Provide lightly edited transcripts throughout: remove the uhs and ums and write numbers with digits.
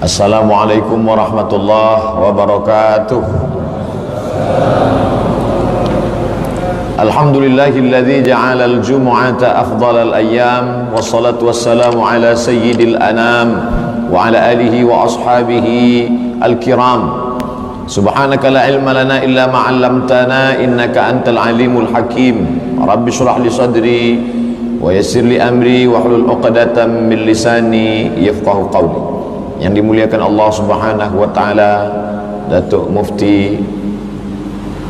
Assalamualaikum warahmatullahi wabarakatuh. Alhamdulillahilladzi ja'ala al-jumu'ata afdalal ayyam, wassalatu wassalamu ala sayyidil anam wa ala alihi wa ashabihi al-kiram. Subhanaka la ilma lana illa ma 'allamtana innaka antal alimul hakim. Rabbi shrah li sadri wa yassir li amri wahlul 'uqdatam min lisani yafqahu qawli. Yang dimuliakan Allah Subhanahu wa taala, Datuk Mufti,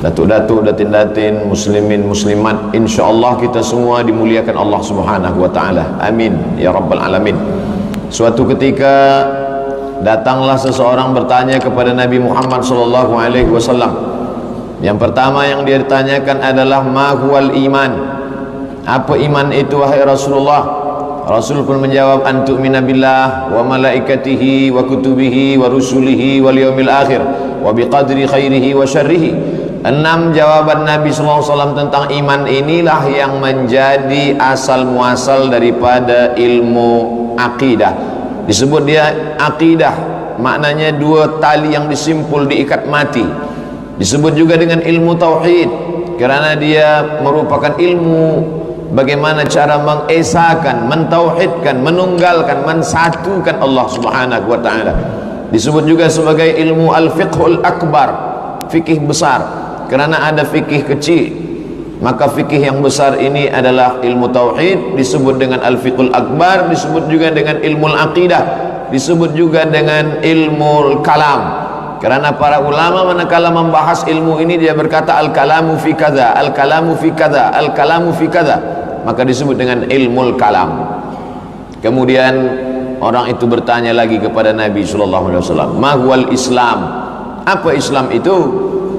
Datuk-datuk, datin-datin, muslimin, muslimat, insyaallah kita semua dimuliakan Allah Subhanahu wa taala. Amin ya rabbal alamin. Suatu ketika datanglah seseorang bertanya kepada Nabi Muhammad sallallahu alaihi wasallam. Yang pertama yang dia ditanyakan adalah ma huwal iman? Apa iman itu wahai Rasulullah? Rasul pun menjawab, antu'mina billah wa malaikatihi wa kutubihi wa rusulihi wal yaumil akhir wa biqadri khairihi wa syarrihi. 6 jawaban Nabi SAW tentang iman inilah yang menjadi asal muasal daripada ilmu akidah. Disebut dia akidah, maknanya 2 tali yang disimpul diikat mati. Disebut juga dengan ilmu tauhid kerana dia merupakan ilmu bagaimana cara mengesakan, mentauhidkan, menunggalkan, mensatukan Allah Subhanahu wa taala. Disebut juga sebagai ilmu al-fiqhul akbar, fikih besar. Kerana ada fikih kecil, maka fikih yang besar ini adalah ilmu tauhid, disebut dengan al-fiqhul akbar, disebut juga dengan ilmu al-aqidah, disebut juga dengan ilmu kalam. Kerana para ulama manakala membahas ilmu ini dia berkata al-kalamu fi kadza, al-kalamu fi kadza, al-kalamu fi kadza, maka disebut dengan ilmu kalam. Kemudian orang itu bertanya lagi kepada Nabi sallallahu alaihi wasallam, ma huwal Islam? Apa Islam itu?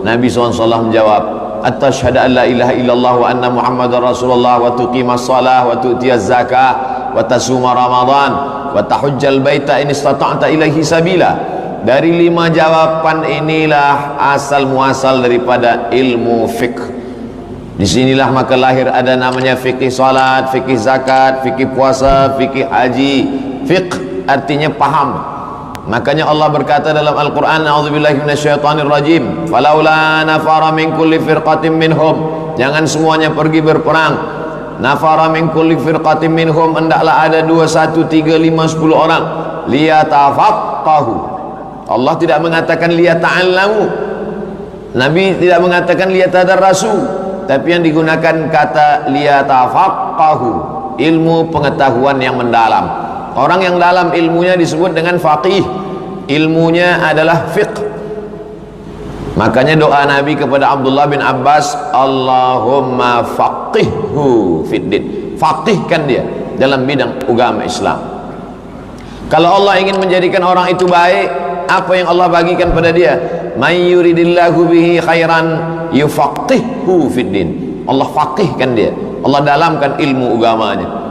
Nabi SAW menjawab, at-tashhadu an la ilaha illallah wa anna muhammadar rasulullah wa tuqimas shalah wa tu'tiyaz zakah wa tasuma ramadan wa tahujjal baita in istata'ta ilaihi sabila. Dari 5 jawaban inilah asal muasal daripada ilmu fiqh. Di sinilah maka lahir ada namanya fikih salat, fikih zakat, fikih puasa, fikih haji. Fiqh artinya paham. Makanya Allah berkata dalam Al-Quran, a'udzubillahi minasyaitonir rajim, falaula nafara min kulli firqatin minhum, jangan semuanya pergi berperang. Nafara min kulli firqatin minhum, hendaklah ada 2, 1, 3, 5, 10 orang. Liyatafaqahu. Allah tidak mengatakan liyata'allamu. Nabi tidak mengatakan liyatadarrasu, tapi yang digunakan kata liyatafaqahu, ilmu pengetahuan yang mendalam. Orang yang dalam ilmunya disebut dengan faqih, ilmunya adalah fiqh. Makanya doa Nabi kepada Abdullah bin Abbas, Allahumma faqihhu fiddin, faqihkan dia dalam bidang agama Islam. Kalau Allah ingin menjadikan orang itu baik, apa yang Allah bagikan pada dia? May yuridillahu bihi khairan yufaqihhu fiddin. Allah faqihkan dia, Allah dalamkan ilmu agamanya.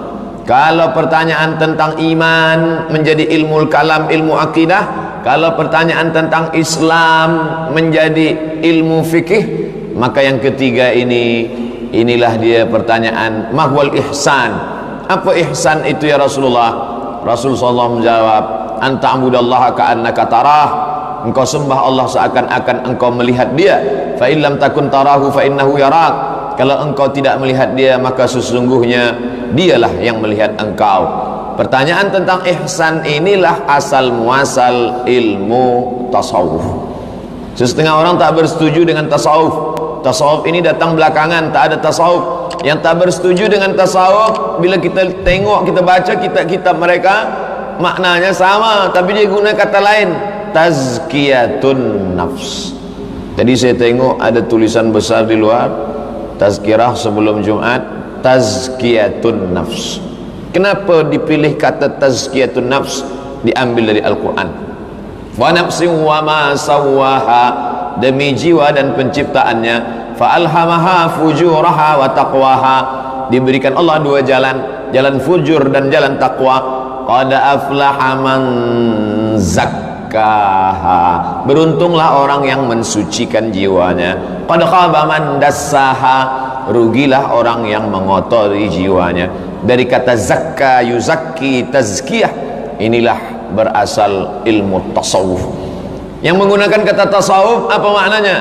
Kalau pertanyaan tentang iman menjadi ilmu kalam, ilmu akidah. Kalau pertanyaan tentang Islam menjadi ilmu fikih. Maka yang ketiga inilah dia pertanyaan mahwal ihsan. Apa ihsan itu ya Rasulullah? Rasul SAW menjawab, anta'budallaha ka'annaka tarah, engkau sembah Allah seakan-akan engkau melihat dia. Fa in lam takun tarahu fa innahu yarak. Kalau engkau tidak melihat dia, maka sesungguhnya dialah yang melihat engkau. Pertanyaan tentang ihsan inilah asal muasal ilmu tasawuf. Setengah orang tak bersetuju dengan tasawuf. Tasawuf ini datang belakangan, tak ada tasawuf. Yang tak bersetuju dengan tasawuf, bila kita tengok, kita baca kitab-kitab mereka, maknanya sama, tapi dia guna kata lain, tazkiyatun nafs. Jadi saya tengok ada tulisan besar di luar, tazkirah sebelum Jumat, tazkiyatun nafs. Kenapa dipilih kata tazkiyatun nafs? Diambil dari Al-Quran. Wa nafsin wa ma sawwaha, demi jiwa dan penciptaannya. Fa alhamaha fujuraha wa taqwaha, diberikan Allah 2 jalan, jalan fujur dan jalan taqwa. Qad aflaha man zakkaha, beruntunglah orang yang mensucikan jiwanya. Qad khaba man dassaha, rugilah orang yang mengotori jiwanya. Dari kata zakka, yuzakki, tazkiyah, inilah berasal ilmu tasawuf. Yang menggunakan kata tasawuf apa maknanya?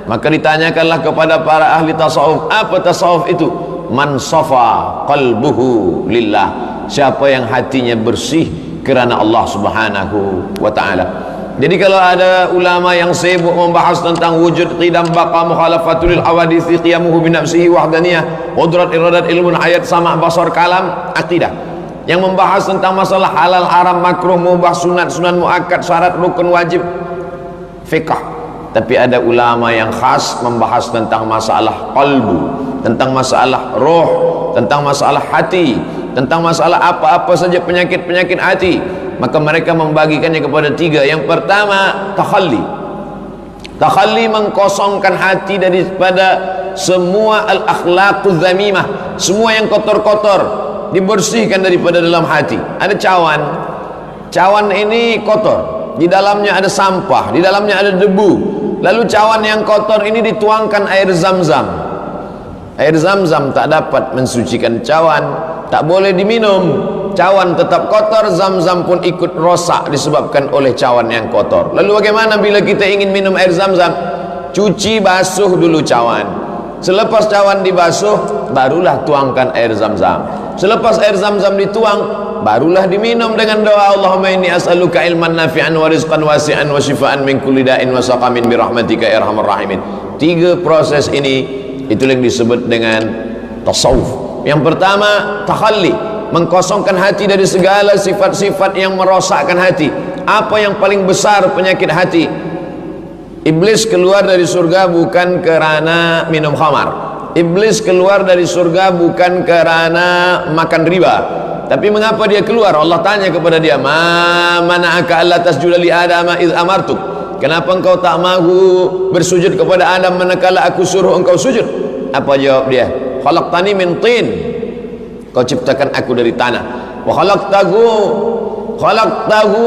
Maka ditanyakanlah kepada para ahli tasawuf, apa tasawuf itu? Man safa qalbuhu lillah, siapa yang hatinya bersih kerana Allah Subhanahu wa ta'ala. Jadi kalau ada ulama yang sibuk membahas tentang wujud, qidam, baqa, mukhalafatul awadithi, qiyamuhu binafsihi, wahdaniyah, qudrat, iradat, ilmun, hayat, sama', basar, kalam, akidah, yang membahas tentang masalah halal, haram, makruh, mubah, sunat, sunan muakkad, syarat, rukun, wajib, fiqh. Tapi ada ulama yang khas membahas tentang masalah qalbu, tentang masalah roh, tentang masalah hati, tentang masalah apa-apa saja penyakit-penyakit hati. Maka mereka membagikannya kepada tiga. Yang pertama, takhalli. Takhalli mengkosongkan hati daripada semua al-akhlaquz zamimah, semua yang kotor-kotor dibersihkan daripada dalam hati. Ada cawan, cawan ini kotor, di dalamnya ada sampah, di dalamnya ada debu. Lalu cawan yang kotor ini dituangkan air zam-zam. Air zam-zam tak dapat mensucikan cawan, tak boleh diminum. Cawan tetap kotor, zam-zam pun ikut rosak disebabkan oleh cawan yang kotor. Lalu bagaimana bila kita ingin minum air zam-zam? Cuci, basuh dulu cawan. Selepas cawan dibasuh, barulah tuangkan air zam-zam. Selepas air zam-zam dituang, barulah diminum dengan doa, Allahumma inni as'aluka ilman nafi'an wa rizqan wasi'an wa shifaan min kulli da'in wa saqamin birahmatika ya arhamar rahimin. Tiga proses ini, itu yang disebut dengan tasawuf. Yang pertama, takhalli, mengkosongkan hati dari segala sifat-sifat yang merosakkan hati. Apa yang paling besar penyakit hati? Iblis keluar dari surga bukan kerana minum khamar. Iblis keluar dari surga bukan kerana makan riba. Tapi mengapa dia keluar? Allah tanya kepada dia, ma mana'aka alla tasjuda li adama iz amartuk, kenapa engkau tak mahu bersujud kepada Adam manakala aku suruh engkau sujud? Apa jawab dia? Khalaqtani min tin, kau ciptakan aku dari tanah. Wa khalaqtahu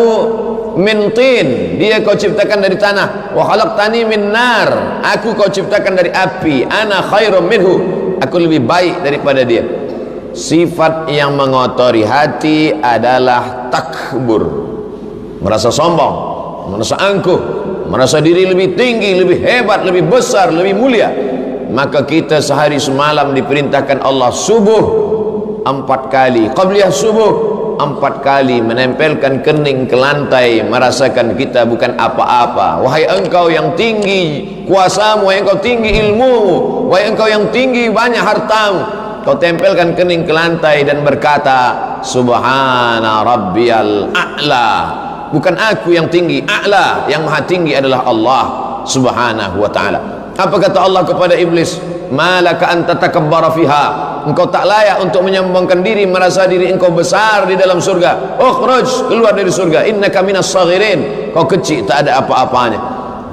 min tin, dia kau ciptakan dari tanah. Wa khalaqtani min nar, aku kau ciptakan dari api. Ana khairum minhu, aku lebih baik daripada dia. Sifat yang mengotori hati adalah takbur, merasa sombong, merasa angkuh, merasa diri lebih tinggi, lebih hebat, lebih besar, lebih mulia. Maka kita sehari semalam diperintahkan Allah subuh 4 kali, qabliyah subuh 4 kali, menempelkan kening ke lantai, merasakan kita bukan apa-apa. Wahai engkau yang tinggi kuasamu, wahai engkau tinggi ilmumu, wahai engkau yang tinggi banyak hartamu, kau tempelkan kening ke lantai dan berkata, subhana rabbiyal a'la, bukan aku yang tinggi, a'la, yang maha tinggi adalah Allah subhanahu wa ta'ala. Apa kata Allah kepada iblis? Malaka anta takabbara fiha, engkau tak layak untuk menyombongkan diri, merasa diri engkau besar di dalam surga. Ukhruj, keluar dari surga, innaka minas saghirin, kau kecil, tak ada apa-apanya.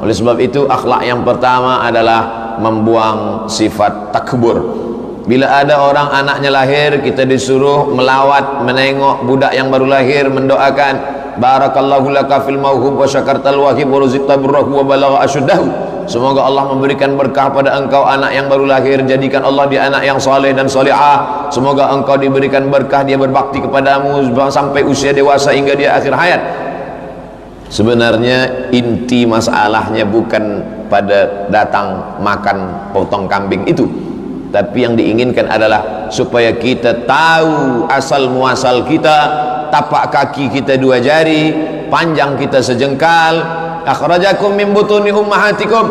Oleh sebab itu akhlak yang pertama adalah membuang sifat takbur. Bila ada orang anaknya lahir, kita disuruh melawat, menengok budak yang baru lahir, mendoakan barakallahu laka fil mauhub wa syakartal wahib wa ruziqta birrahu wa balagha asyuddahu, semoga Allah memberikan berkah pada engkau anak yang baru lahir, jadikan Allah dia anak yang soleh dan solehah, semoga engkau diberikan berkah, dia berbakti kepadamu sampai usia dewasa hingga dia akhir hayat. Sebenarnya inti masalahnya bukan pada datang makan potong kambing itu, tapi yang diinginkan adalah supaya kita tahu asal muasal kita, tapak kaki kita 2 jari, panjang kita sejengkal. Akhrajakum min butuni ummahatikum,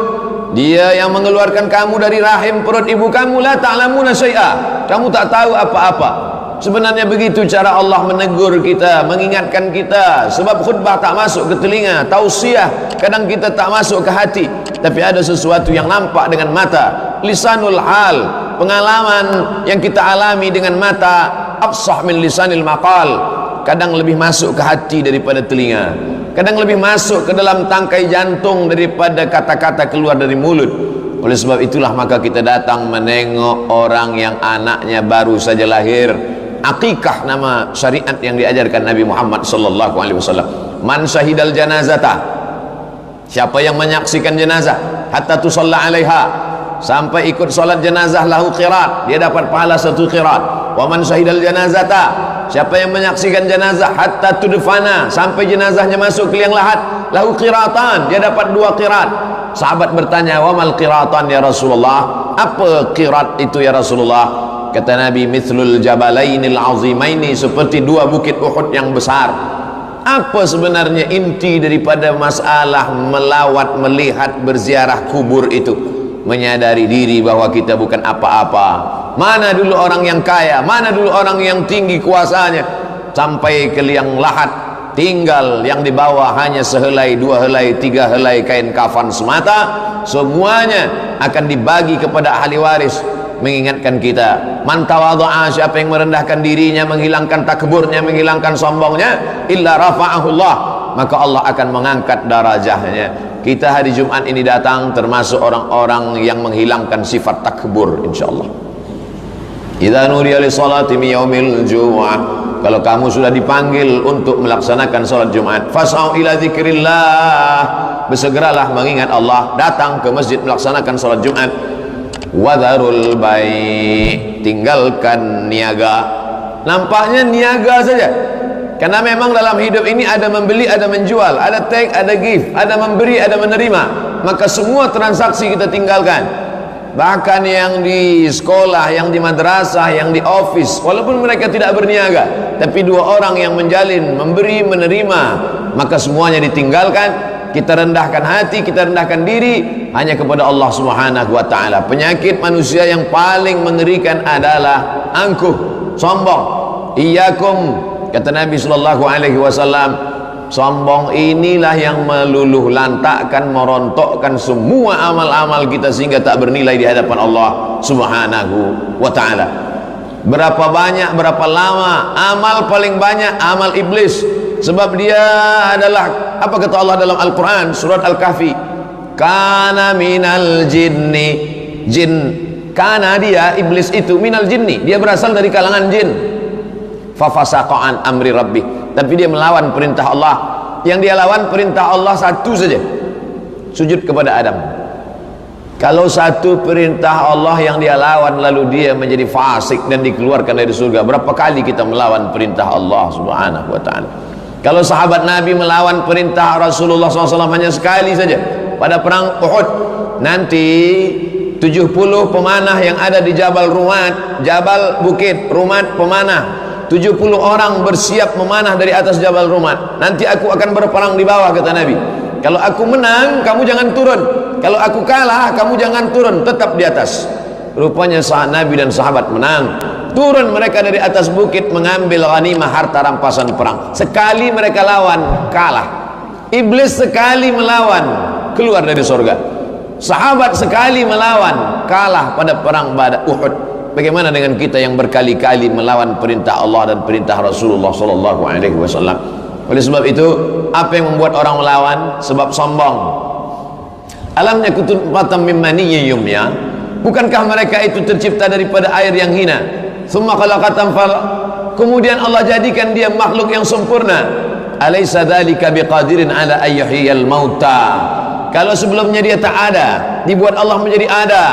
dia yang mengeluarkan kamu dari rahim perut ibu kamu, la ta'lamuna syai'a, kamu tak tahu apa-apa. Sebenarnya begitu cara Allah menegur kita, mengingatkan kita. Sebab khutbah tak masuk ke telinga, tausiah kadang kita tak masuk ke hati, tapi ada sesuatu yang nampak dengan mata, lisanul hal, pengalaman yang kita alami dengan mata, afsah min lisanil maqal, kadang lebih masuk ke hati daripada telinga, kadang lebih masuk ke dalam tangkai jantung daripada kata-kata keluar dari mulut. Oleh sebab itulah maka kita datang menengok orang yang anaknya baru saja lahir. Akikah nama syariat yang diajarkan Nabi Muhammad sallallahu alaihi wasallam. Man syahidal janazata, siapa yang menyaksikan jenazah, hatta tusalla alaiha, sampai ikut solat jenazah, lahu qirat, dia dapat pahala 1 qirat. Wa man syahidal janazata, siapa yang menyaksikan jenazah hatta tudfana, sampai jenazahnya masuk ke liang lahat, lahu qiratan, dia dapat 2 qirat. Sahabat bertanya, wa mal qiratan ya Rasulullah, apa qirat itu ya Rasulullah? Kata Nabi, mithlul jabalainil azimaini, seperti 2 bukit Uhud yang besar. Apa sebenarnya inti daripada masalah melawat, melihat, berziarah kubur itu? Menyadari diri bahwa kita bukan apa-apa. Mana dulu orang yang kaya, mana dulu orang yang tinggi kuasanya, sampai ke liang lahat, tinggal yang di bawah hanya sehelai, 2 helai, 3 helai kain kafan semata. Semuanya akan dibagi kepada ahli waris. Mengingatkan kita, man tawadha'a, siapa yang merendahkan dirinya, menghilangkan takburnya, menghilangkan sombongnya, illa rafa'ahullah, maka Allah akan mengangkat darajahnya. Kita hari Jumat ini datang termasuk orang-orang yang menghilangkan sifat takbur, insyaallah. Idza nudiya li salati min yaumil jumu'ah, kalau kamu sudah dipanggil untuk melaksanakan salat Jumat, fas'au ila dzikrillah, bersegeralah mengingat Allah, datang ke masjid melaksanakan salat Jumat. Wadharul bai', tinggalkan niaga. Nampaknya niaga saja, karena memang dalam hidup ini ada membeli, ada menjual, ada take, ada give, ada memberi, ada menerima. Maka semua transaksi kita tinggalkan. Bahkan yang di sekolah, yang di madrasah, yang di office, walaupun mereka tidak berniaga, tapi 2 orang yang menjalin memberi menerima, maka semuanya ditinggalkan. Kita rendahkan hati, kita rendahkan diri hanya kepada Allah Subhanahu wa ta'ala. Penyakit manusia yang paling mengerikan adalah angkuh, sombong. Iyyakum, kata Nabi sallallahu alaihi wasallam, sombong inilah yang meluluh lantakkan, merontokkan semua amal-amal kita sehingga tak bernilai di hadapan Allah Subhanahu wa ta'ala. Berapa banyak, berapa lama amal paling banyak amal iblis, sebab dia adalah, apa kata Allah dalam Al-Quran surat Al-Kahfi, kana minal jinni, jin, kana dia iblis itu minal jinni, dia berasal dari kalangan jin, fafasaqa an amri rabbi, tapi dia melawan perintah Allah. Yang dia lawan perintah Allah satu saja, sujud kepada Adam. Kalau satu perintah Allah yang dia lawan lalu dia menjadi fasik dan dikeluarkan dari surga, berapa kali kita melawan perintah Allah Subhanahu wa ta'ala? Kalau sahabat Nabi melawan perintah Rasulullah SAW hanya sekali saja pada perang Uhud, nanti 70 pemanah yang ada di Jabal Rumat, Jabal Bukit Rumat pemanah, 70 orang bersiap memanah dari atas Jabal Rumat. Nanti aku akan berperang di bawah, kata Nabi. Kalau aku menang, kamu jangan turun. Kalau aku kalah, kamu jangan turun, tetap di atas. Rupanya sahabat Nabi dan sahabat menang. Turun mereka dari atas bukit mengambil ghanimah, harta rampasan perang. Sekali mereka lawan, kalah. Iblis sekali melawan, keluar dari surga. Sahabat sekali melawan, kalah pada perang Badar Uhud. Bagaimana dengan kita yang berkali-kali melawan perintah Allah dan perintah Rasulullah sallallahu alaihi wasallam? Oleh sebab itu, apa yang membuat orang melawan? Sebab sombong. Alamnya kutubatan mimmani yumya, bukankah mereka itu tercipta daripada air yang hina? Summa khalaqatan fal, kemudian Allah jadikan dia makhluk yang sempurna. Alaysa dzalika biqadirin ala ayyuhiyal mauta. Kalau sebelumnya dia tak ada, dibuat Allah menjadi ada,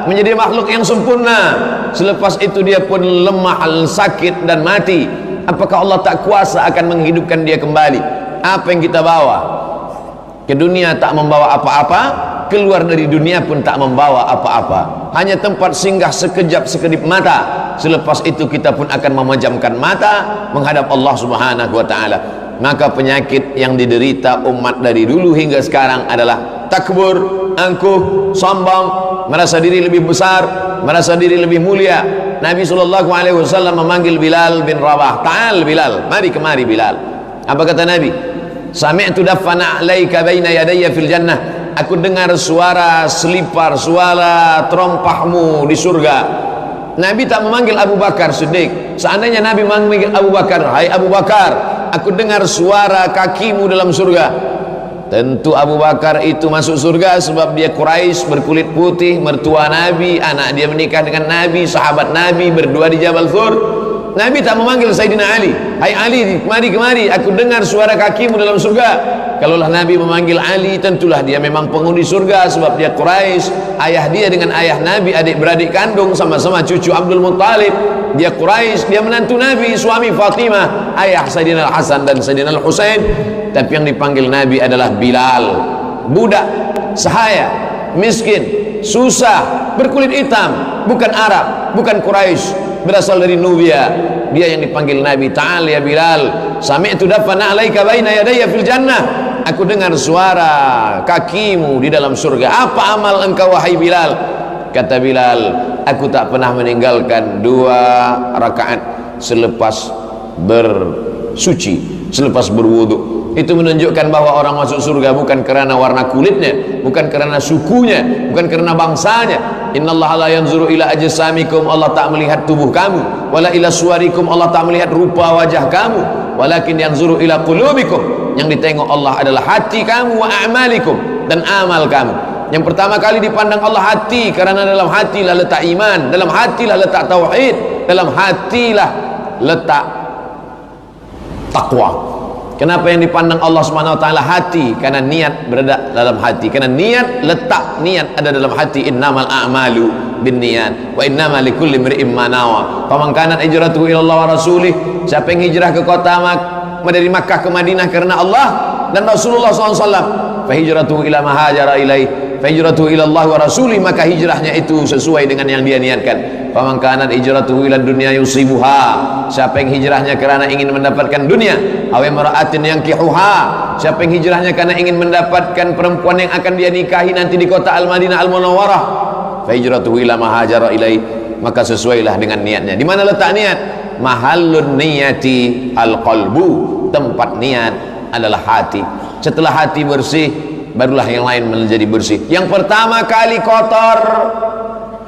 menjadi makhluk yang sempurna. Selepas itu dia pun lemah, sakit dan mati. Apakah Allah tak kuasa akan menghidupkan dia kembali? Apa yang kita bawa ke dunia tak membawa apa-apa, keluar dari dunia pun tak membawa apa-apa, hanya tempat singgah sekejap sekedip mata. Selepas itu kita pun akan memejamkan mata menghadap Allah Subhanahu wa ta'ala. Maka penyakit yang diderita umat dari dulu hingga sekarang adalah takbur, angkuh, sombong, merasa diri lebih besar, merasa diri lebih mulia. Nabi SAW memanggil Bilal bin Rabah, ta'al Bilal, mari kemari Bilal. Apa kata Nabi? Sami'tu daffana alaika baina yadayya fil jannah, aku dengar suara selipar, suara terompahmu di surga. Nabi tak memanggil Abu Bakar Siddiq. Seandainya Nabi memanggil Abu Bakar, hai Abu Bakar, aku dengar suara kakimu dalam surga, tentu Abu Bakar itu masuk surga sebab dia Quraisy, berkulit putih, mertua Nabi, anak dia menikah dengan Nabi, sahabat Nabi, berdua di Jabal Thur. Nabi tak memanggil Sayyidina Ali, hai Ali, kemari kemari, aku dengar suara kakimu dalam surga. Kalaulah Nabi memanggil Ali, tentulah dia memang penghuni surga, sebab dia Quraisy. Ayah dia dengan ayah Nabi adik-beradik kandung, sama-sama cucu Abdul Muttalib. Dia Quraisy, dia menantu Nabi, suami Fatimah, ayah Sayyidina Al-Hasan dan Sayyidina Al-Husain. Tapi yang dipanggil Nabi adalah Bilal, budak sahaya, miskin, susah, berkulit hitam, bukan Arab, bukan Quraisy, berasal dari Nubia. Dia yang dipanggil Nabi. Ta'al ya Bilal, sami'tu dafana alaika baina yadayya fil jannah. Aku dengar suara kakimu di dalam surga. Apa amal engkau wahai Bilal? Kata Bilal, aku tak pernah meninggalkan 2 rakaat selepas bersuci, selepas berwudu. Itu menunjukkan bahwa orang masuk surga bukan karena warna kulitnya, bukan karena sukunya, bukan karena bangsanya. Innallaha la yanzuru ila ajsamikum, Allah tak melihat tubuh kamu, wala ila suwarikum, Allah tak melihat rupa wajah kamu, walakin yanzuru ila qulubikum, yang ditengok Allah adalah hati kamu, wa a'malikum, dan amal kamu. Yang pertama kali dipandang Allah hati, karena dalam hatilah letak iman, dalam hatilah letak tauhid, dalam hatilah letak takwa. Kenapa yang dipandang Allah Subhanahu wa taala hati? Karena niat berada dalam hati. Karena niat, letak niat ada dalam hati. Innamal a'malu binniyat wa innamal likulli imri'in ma nawa. Faman kanat hijratuhu ila Allah wa rasulih, siapa yang hijrah ke kota dari Makkah ke Madinah karena Allah dan Rasulullah SAW, fa hijratuhu ila ma hajara ilaih, fa hijratuhu ila Allah wa rasulih, maka hijrahnya itu sesuai dengan yang dia niatkan. Faman kanat hijratuhu ila dunya yusibuha, siapa yang hijrahnya karena ingin mendapatkan dunia, aw imra'atin yankihuha, siapa yang hijrahnya karena ingin mendapatkan perempuan yang akan dia nikahi nanti di kota Al-Madinah Al-Munawwarah, fa hijratuhu ila ma hajara ilaih, maka sesuailah dengan niatnya. Di mana letak niat? Mahallun niyati al-qalbu, tempat niat adalah hati. Setelah hati bersih, barulah yang lain menjadi bersih. Yang pertama kali kotor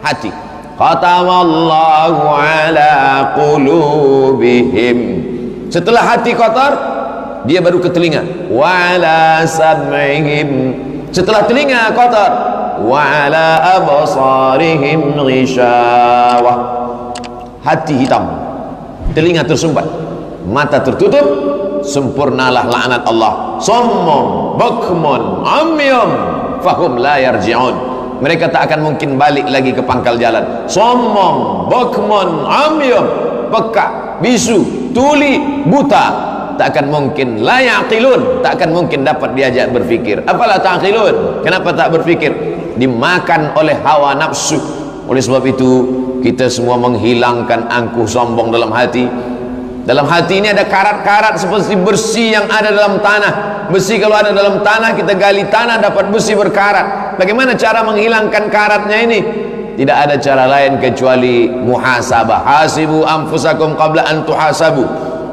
hati. Khatamallahu ala qulubihim. Setelah hati kotor, dia baru ke telinga. Wa ala sam'ihim. Setelah telinga kotor, wa ala absarihim ghishawah. Hati hitam, telinga tersumbat, mata tertutup, sempurnalah laknat Allah. Sommon, bukmun, amyum, fahum la yarji'un. Mereka tak akan mungkin balik lagi ke pangkal jalan. Sommon, bukmun, amyum, pekak, bisu, tuli, buta, tak akan mungkin. La yaqilun, tak akan mungkin dapat diajak berfikir. Apalah taqilun, kenapa tak berfikir? Dimakan oleh hawa nafsu. Oleh sebab itu kita semua menghilangkan angkuh sombong dalam hati. Dalam hati ini ada karat-karat seperti besi yang ada dalam tanah. Besi kalau ada dalam tanah, kita gali tanah dapat besi berkarat. Bagaimana cara menghilangkan karatnya ini? Tidak ada cara lain kecuali muhasabah. Hasibu anfusakum qabla an tuhasabu.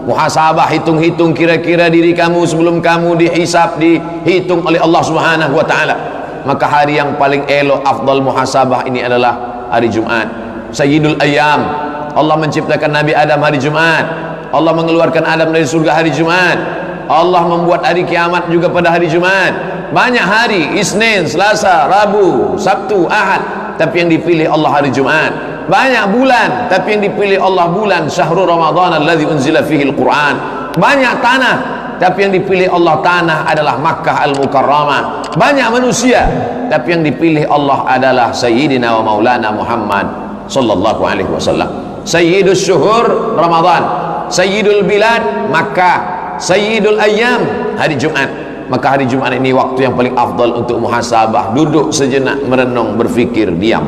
Muhasabah, hitung-hitung kira-kira diri kamu sebelum kamu dihisab, dihitung oleh Allah Subhanahu wa taala. Maka hari yang paling elok, afdal muhasabah ini adalah hari Jumat. Sayyidul Ayyam. Allah menciptakan Nabi Adam hari Jumat. Allah mengeluarkan Adam dari surga hari Jumat. Allah membuat hari kiamat juga pada hari Jumat. Banyak hari, Isnin, Selasa, Rabu, Sabtu, Ahad, tapi yang dipilih Allah hari Jumat. Banyak bulan, tapi yang dipilih Allah bulan Syahrul Ramadan alladzi unzila fihi al-Quran. Banyak tanah, tapi yang dipilih Allah tanah adalah Makkah Al-Mukarramah. Banyak manusia, tapi yang dipilih Allah adalah Sayyidina wa Maulana Muhammad sallallahu alaihi wasallam. Sayyidus syuhur Ramadan, Sayyidul bilad Makkah, Sayyidul ayyam hari Jumat. Maka hari Jumat ini waktu yang paling afdal untuk muhasabah. Duduk sejenak, merenung, berfikir, diam.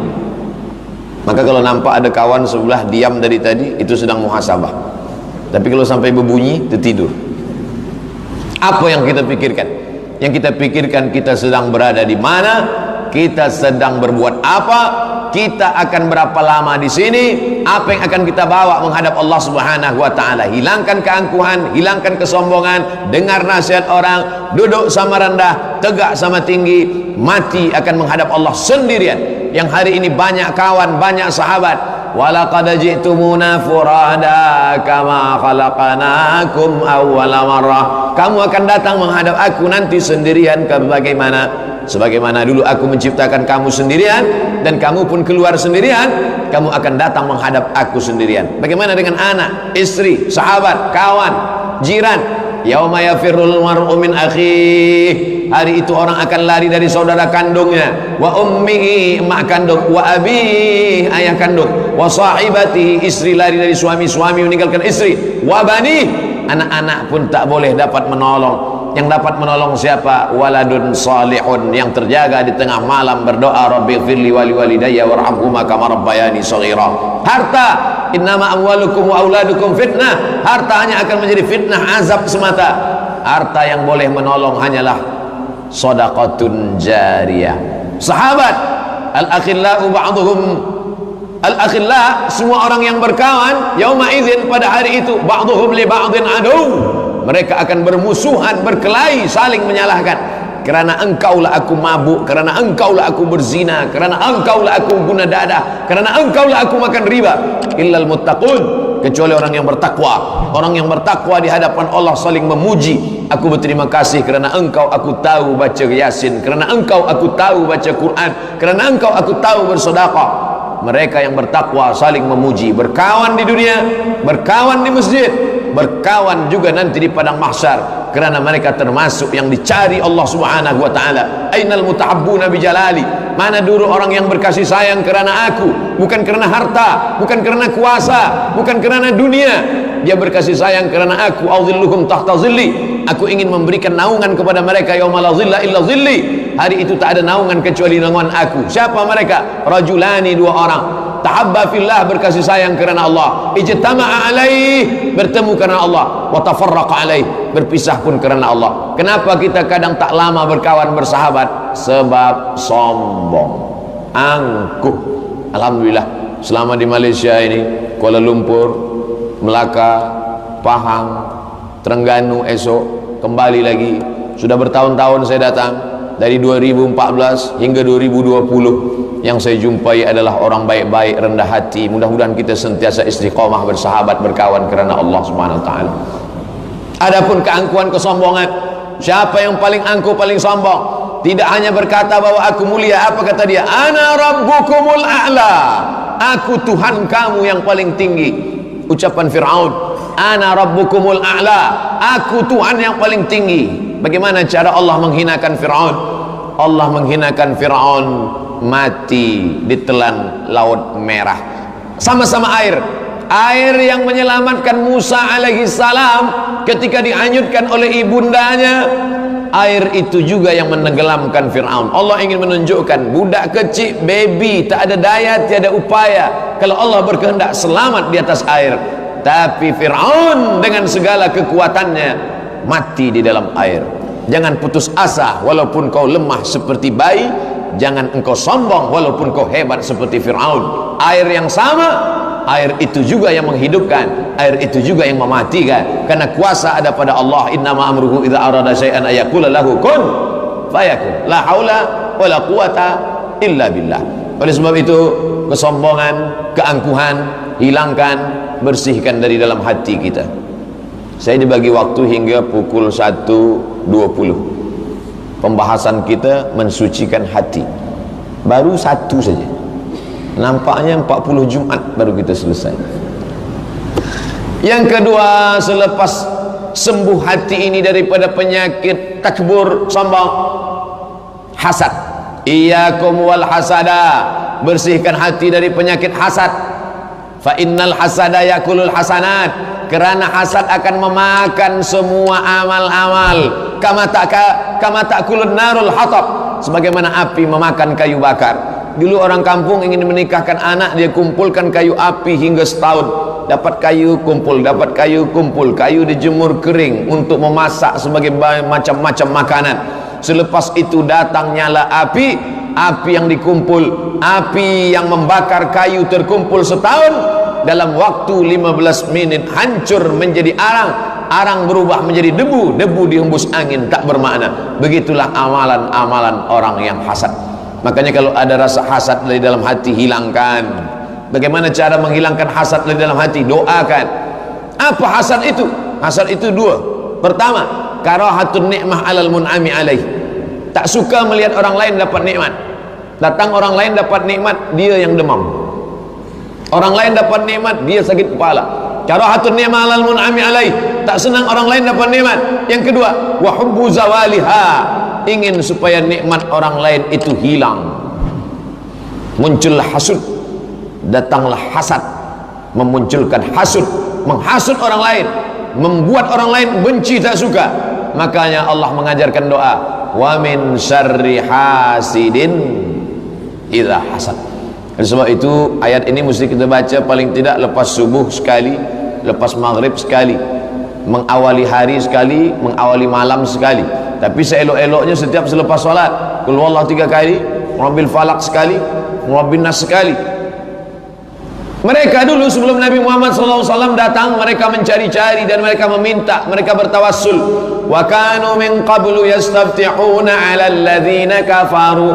Maka kalau nampak ada kawan sebelah diam dari tadi, itu sedang muhasabah. Tapi kalau sampai berbunyi, tertidur. Apa yang kita pikirkan? Yang kita pikirkan, kita sedang berada di mana, kita sedang berbuat apa, kita akan berapa lama di sini, apa yang akan kita bawa menghadap Allah Subhanahu wa taala. Hilangkan keangkuhan, hilangkan kesombongan, dengar nasihat orang, duduk sama rendah, tegak sama tinggi, mati akan menghadap Allah sendirian. Yang hari ini banyak kawan, banyak sahabat. Walaqad ji'tumuna furada kama khalaqnakum awwala marrah. Kamu akan datang menghadap aku nanti sendirian sebagaimana dulu aku menciptakan kamu sendirian, dan kamu pun keluar sendirian, kamu akan datang menghadap aku sendirian. Bagaimana dengan anak, istri, sahabat, kawan, jiran? Yauma yafirrul mar'u min akhih, hari itu orang akan lari dari saudara kandungnya, wa ummihi, emak kandung, wa abihi, ayah kandung, wa sahibatihi, istri lari dari suami, suami meninggalkan istri, wa bani, anak-anak pun tak boleh dapat menolong. Yang dapat menolong siapa? Waladun salihun, yang terjaga di tengah malam berdoa, rabbighfirli wa liwalidayya warhamhuma kama rabbayani shaghira. Harta, innama amwalukum wa auladukum fitnah, harta hanya akan menjadi fitnah, azab semata. Harta yang boleh menolong hanyalah shadaqatun jariyah. Sahabat, al-akhillau ba'duhum, al-akhilla, semua orang yang berkawan, yauma idzin, pada hari itu, ba'duhum li ba'din adu, mereka akan bermusuhan, berkelahi, saling menyalahkan. Kerana engkaulah aku mabuk, kerana engkaulah aku berzina, kerana engkaulah aku guna dadah, kerana engkaulah aku makan riba. Illal muttaqun, kecuali orang yang bertakwa. Orang yang bertakwa di hadapan Allah saling memuji. Aku berterima kasih kerana engkau aku tahu baca Yasin, kerana engkau aku tahu baca Quran, kerana engkau aku tahu bersedekah. Mereka yang bertakwa saling memuji, berkawan di dunia, berkawan di masjid, berkawan juga nanti di padang mahsyar, kerana mereka termasuk yang dicari Allah Subhanahu wa taala. Ainal mutahabbuna bi jalali, mana dulu orang yang berkasih sayang kerana aku, bukan kerana harta, bukan kerana kuasa, bukan kerana dunia. Dia berkasih sayang kerana aku. A'udhilluhum tahta zilli, aku ingin memberikan naungan kepada mereka yauma la zilla illa zilli, hari itu tak ada naungan kecuali naungan aku. Siapa mereka? Rajulani, dua orang, tahabba fillah, berkasih sayang kerana Allah, ijtama'a alaih, bertemu kerana Allah, wa tafarraqa alaih, berpisah pun kerana Allah. Kenapa kita kadang tak lama berkawan bersahabat? Sebab sombong, angkuh. Alhamdulillah, selama di Malaysia ini, Kuala Lumpur, Melaka, Pahang, Terengganu, esok kembali lagi. Sudah bertahun-tahun saya datang, dari 2014 hingga 2020. Yang saya jumpai adalah orang baik-baik, rendah hati. Mudah-mudahan kita sentiasa istiqamah, bersahabat, berkawan kerana Allah Subhanahu wa taala. Adapun keangkuhan, kesombongan, siapa yang paling angkuh, paling sombong? Tidak hanya berkata bahwa aku mulia, apa kata dia? Ana rabbukumul a'la, aku Tuhan kamu yang paling tinggi. Ucapan Fir'aun, ana rabbukumul a'la, aku Tuhan yang paling tinggi. Bagaimana cara Allah menghinakan Fir'aun? Allah menghinakan Fir'aun mati ditelan Laut Merah. Sama-sama air, air yang menyelamatkan Musa alaihi salam ketika dihanyutkan oleh ibundanya, air itu juga yang menenggelamkan Fir'aun. Allah ingin menunjukkan budak kecil, baby, tak ada daya, tiada upaya. Kalau Allah berkehendak selamat di atas air, tapi Fir'aun dengan segala kekuatannya mati di dalam air. Jangan putus asa walaupun kau lemah seperti bayi, jangan engkau sombong walaupun kau hebat seperti Fir'aun. Air yang sama, air itu juga yang menghidupkan, air itu juga yang mematikan, karena kuasa ada pada Allah. Innama amruhu idza arada syai'an ayaqula lahu kun fayakun, la haula wala quwata illa billah. Oleh sebab itu, kesombongan, keangkuhan hilangkan, bersihkan dari dalam hati kita. Saya dibagi waktu hingga pukul 1.20. Pembahasan kita mensucikan hati, baru satu saja. Nampaknya 40 Jumat baru kita selesai. Yang kedua, selepas sembuh hati ini daripada penyakit takbur, sombong, hasad. Iyyakum wal hasada, bersihkan hati dari penyakit hasad. Fa innal hasada yakulul hasanat, kerana hasad akan memakan semua amal-amal. Kama ta'kulun narul hatab, sebagaimana api memakan kayu bakar. Dulu orang kampung ingin menikahkan anak, dia kumpulkan kayu api hingga setahun. Dapat kayu kumpul, dapat kayu kumpul, kayu dijemur kering untuk memasak sebagai macam-macam makanan. Selepas itu datang nyala api, api yang dikumpul, api yang membakar kayu terkumpul setahun, dalam waktu 15 menit hancur menjadi arang, arang berubah menjadi debu, debu dihembus angin, tak bermakna. Begitulah amalan-amalan orang yang hasad. Makanya kalau ada rasa hasad dari dalam hati, hilangkan. Bagaimana cara menghilangkan hasad dari dalam hati? Doakan. Apa hasad itu? Hasad itu dua. Pertama, karahatun ni'mah alal mun'ami alaih, tak suka melihat orang lain dapat nikmat. Datang orang lain dapat nikmat, dia yang demam. Orang lain dapat nikmat, dia sakit kepala. karahatun ni'mah 'alal mun'ami alaih, tak senang orang lain dapat nikmat. Yang kedua, wa hubbu zawaliha, ingin supaya nikmat orang lain itu hilang. Muncullah hasud, datanglah hasad, memunculkan hasud, menghasut orang lain, membuat orang lain benci tak suka. Makanya Allah mengajarkan doa, wa min syarri hasidin idza hasad. Oleh sebab itu ayat ini mesti kita baca paling tidak lepas subuh sekali, lepas maghrib sekali, mengawali hari sekali, mengawali malam sekali. Tapi seelok-eloknya setiap selepas salat, qul huwallahu 3 kali, Rabbil falaq sekali, Rabbin nas sekali. Mereka dulu sebelum Nabi Muhammad SAW datang, mereka mencari-cari dan mereka meminta, mereka bertawassul. Wa kanu min qablu yastaftihuna 'ala alladhina kafaru.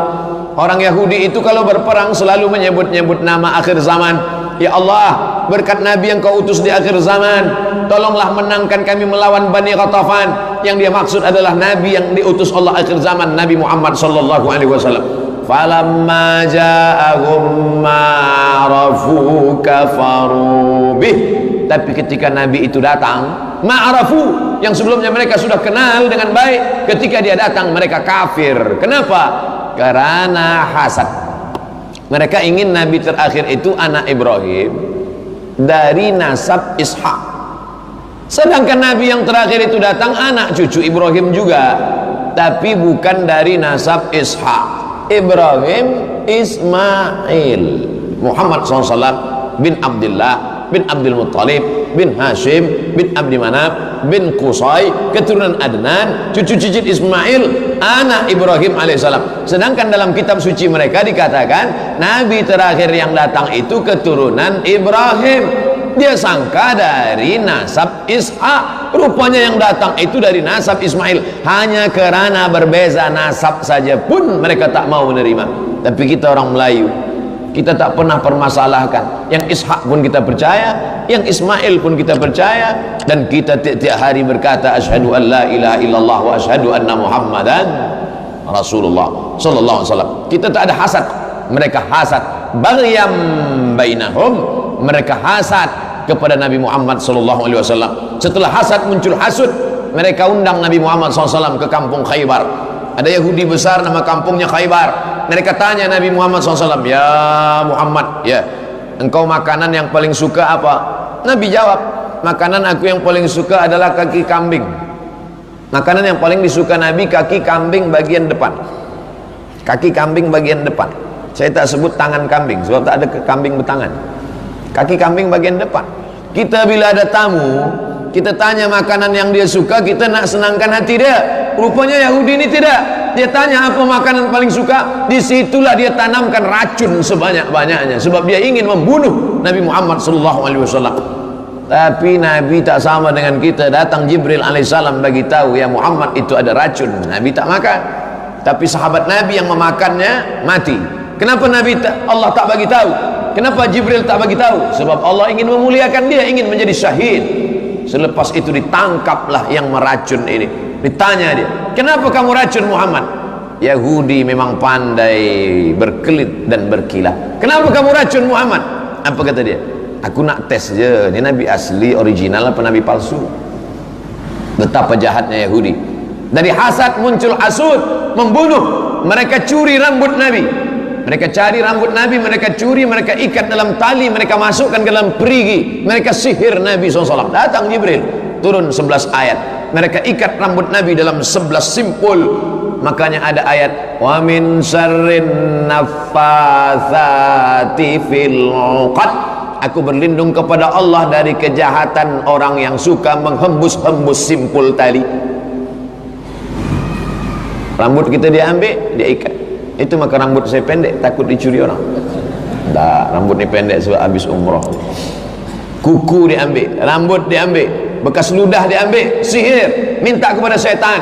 Orang Yahudi itu kalau berperang selalu menyebut-nyebut nama akhir zaman. Ya Allah, berkat Nabi yang kau utus di akhir zaman, tolonglah menangkan kami melawan Bani Ghatafan. Yang dia maksud adalah Nabi yang diutus Allah akhir zaman, Nabi Muhammad SAW. Falamma ja'ahum ma'arafu kafaru bih. Tapi ketika Nabi itu datang, ma'arafu, yang sebelumnya mereka sudah kenal dengan baik, ketika dia datang mereka kafir. Kenapa? Karena hasad. Mereka ingin Nabi terakhir itu anak Ibrahim dari nasab Ishak, sedangkan Nabi yang terakhir itu datang anak cucu Ibrahim juga, tapi bukan dari nasab Ishak. Ibrahim Ismail, Muhammad SAW bin Abdullah bin Abdul Muttalib bin Hashim bin Abdi Manaf bin Qusay, keturunan Adnan, cucu cicit Ismail, anak Ibrahim alaihissalam. Sedangkan dalam kitab suci mereka dikatakan Nabi terakhir yang datang itu keturunan Ibrahim. Dia sangka dari nasab Ishak, rupanya yang datang itu dari nasab Ismail. Hanya kerana berbeza nasab saja pun mereka tak mau menerima. Tapi kita orang Melayu, kita tak pernah permasalahkan. Yang Ishak pun kita percaya, yang Ismail pun kita percaya, dan kita tiap-tiap hari berkata asyhadu an la ilaha illallah wa asyhadu anna Muhammadan Rasulullah sallallahu alaihi wasallam. Kita tak ada hasad, mereka hasad. Baghyam bainahum, mereka hasad kepada Nabi Muhammad sallallahu alaihi wasallam. Setelah hasad muncul hasud, mereka undang Nabi Muhammad SAW ke kampung Khaybar. Ada Yahudi besar nama kampungnya Khaybar. Mereka tanya Nabi Muhammad SAW, ya Muhammad, ya, engkau makanan yang paling suka apa? Nabi jawab, makanan aku yang paling suka adalah kaki kambing. Makanan yang paling disuka Nabi kaki kambing bagian depan. Kaki kambing bagian depan. Saya tak sebut tangan kambing sebab tak ada kambing bertangan. Kaki kambing bagian depan. Kita bila ada tamu, kita tanya makanan yang dia suka, kita nak senangkan hati dia. Rupanya Yahudi ini tidak. Dia tanya apa makanan paling suka, disitulah dia tanamkan racun sebanyak-banyaknya, sebab dia ingin membunuh Nabi Muhammad SAW. Tapi Nabi tak sama dengan kita. Datang Jibril alaihissalam bagi tahu, ya Muhammad itu ada racun. Nabi tak makan. Tapi sahabat Nabi yang memakannya mati. Kenapa Allah tak bagi tahu? Kenapa Jibril tak bagi tahu? Sebab Allah ingin memuliakan dia, ingin menjadi syahid. Selepas itu ditangkaplah yang meracun ini. Ditanya dia, kenapa kamu racun Muhammad? Yahudi memang pandai berkelit dan berkilah. Kenapa kamu racun Muhammad? Apa kata dia? Aku nak tes je, ini Nabi asli original apa Nabi palsu. Betapa jahatnya Yahudi. Dari hasad muncul hasud, membunuh. Mereka curi rambut Nabi, mereka cari rambut Nabi, mereka curi, mereka ikat dalam tali, mereka masukkan ke dalam perigi, mereka sihir Nabi SAW. Datang Jibril, turun 11 ayat, mereka ikat rambut Nabi dalam 11 simpul. Makanya ada ayat, wa min syarrin naffatsati fil 'uqad, aku berlindung kepada Allah dari kejahatan orang yang suka menghembus-hembus simpul tali. Rambut kita dia ambil, dia ikat. Itu maka rambut saya pendek, takut dicuri orang. Tak, rambut ni pendek sebab habis umrah. Kuku diambil, rambut diambil, bekas ludah diambil, sihir, minta kepada syaitan.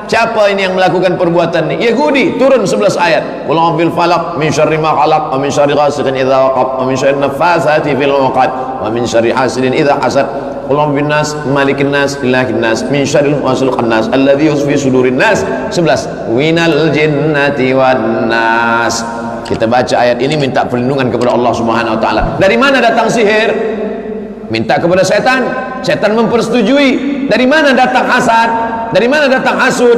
Siapa ini yang melakukan perbuatan ini? Yahudi. Turun 11 ayat. Qul a'udzu falaq min syarri ma khalaq wa min syarri ghasiqin idza waqab wa min syarri naffatsati fil 'uqad wa min syarri hasidin idza hasad. Qul a'udzu nas malikin nas ilahin nas min syarril waswisil nas alladzi yusfi sudurin nas. 11 winal jinnati wan nas. Kita baca ayat ini minta perlindungan kepada Allah Subhanahu wa taala. Dari mana datang sihir? minta kepada setan, setan mempersetujui. Dari mana datang hasad? Dari mana datang hasud?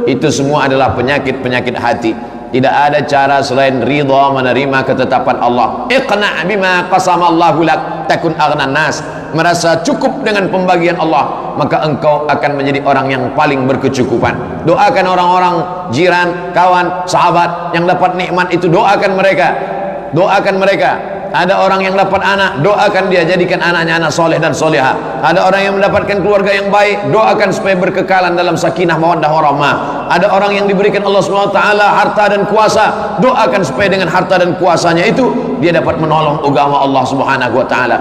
Itu semua adalah penyakit-penyakit hati. Tidak ada cara selain ridha menerima ketetapan Allah. Iqna' bima qasamallahu lak takun aghnan nas. Merasa cukup dengan pembagian Allah, maka engkau akan menjadi orang yang paling berkecukupan. Doakan orang-orang jiran, kawan, sahabat yang dapat nikmat itu, doakan mereka. Doakan mereka. Ada orang yang dapat anak, doakan dia, jadikan anaknya anak soleh dan soleha. Ada orang yang mendapatkan keluarga yang baik, doakan supaya berkekalan dalam sakinah mawaddah warahmah. Ada orang yang diberikan Allah SWT harta dan kuasa, doakan supaya dengan harta dan kuasanya itu dia dapat menolong agama Allah Subhanahu wa taala.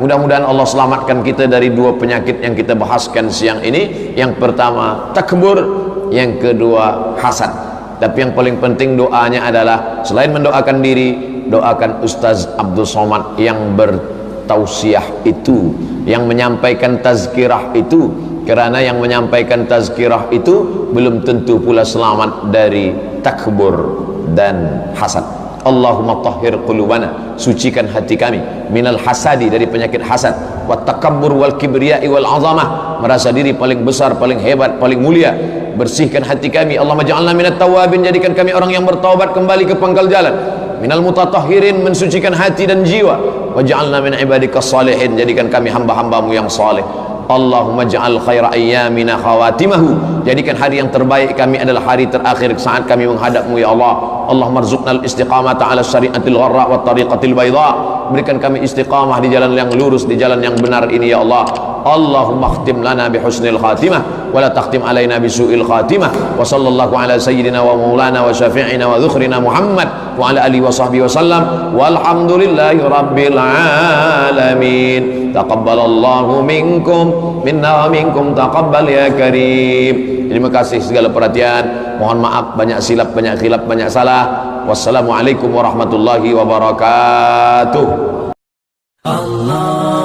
Mudah-mudahan Allah selamatkan kita dari dua penyakit yang kita bahaskan siang ini. Yang pertama takbur, yang kedua hasad. Tapi yang paling penting doanya adalah selain mendoakan diri, doakan Ustaz Abdul Somad yang bertausiah itu, yang menyampaikan tazkirah itu. Kerana yang menyampaikan tazkirah itu belum tentu pula selamat dari takbur dan hasad. Allahumma tahhir qulubana, sucikan hati kami minal hasadi, dari penyakit hasad, wa takabbur wal kibriya'i wal azamah, merasa diri paling besar, paling hebat, paling mulia. Bersihkan hati kami. Allahumma ja'alna minat tawabin, jadikan kami orang yang bertaubat kembali ke pangkal jalan. Minal mutatahhirin, mensucikan hati dan jiwa. Wa ja'alna min ibadikas salihin, jadikan kami hamba-hambamu yang saleh. Allahumma ja'al khaira ayyamina khawatimahu, jadikan hari yang terbaik kami adalah hari terakhir saat kami menghadapmu ya Allah. Allahumma rzuqnal istiqamata ala syariatil gharra wa tariqatil bayda, berikan kami istiqamah di jalan yang lurus, di jalan yang benar ini ya Allah. Allahumma khtim lana bi husnil khatimah wa la takhtim alaina bi su'il khatimah. Wa sallallahu ala sayyidina wa maulana wa syafi'ina wa dhukhrina Muhammad wa ala alihi wa sahbihi wa sallam, walhamdulillahi rabbil alamin. Taqabbalallahu minkum minna wa minkum taqabbal ya karim. Terima kasih segala perhatian. Mohon maaf banyak silap, banyak khilaf, banyak salah. Wassalamualaikum warahmatullahi wabarakatuh. Allah